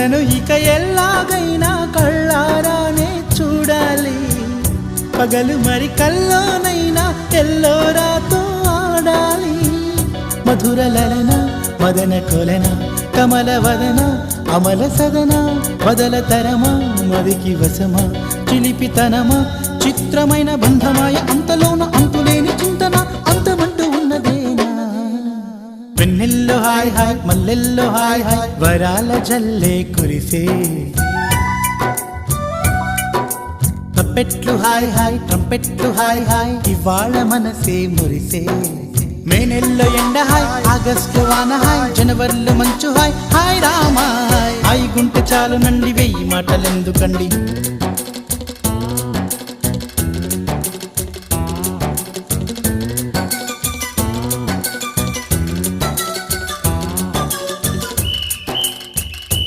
నన్ను ఇక ఎల్లాగైనా కళ్ళారానే చూడాలి. పగలు మరి కల్లోనైనా ఎల్లోరాతో ఆడాలి. మధుర లలన మదన కొలన కమల వదన అమల సదన వదల తరమా మదికి వశమా చిలిపితనమా చిత్రమైన బంధమాయ అంతలోన అంతులేని చింతన అంతమంటూ ఉన్నదేనా. వెన్నెల్లో హాయ్ హాయ్ మల్లెల్లో హాయ్ హాయ్ వరాల జల్లే కురిసే. తప్పెట్లు హాయ్ హాయ్ ట్రంపెట్లు హాయ్ హాయ్ ఇవాళ మనసే మురిసే. మే నెలలో ఎండ హాయ్ ఆగస్టు వాన హాయ్ జనవరిలో మంచు హాయ్ హాయ్ రామా హాయ్. హాయ్ గుంటె చాలు నండి 1000 మాటలెందుకండి.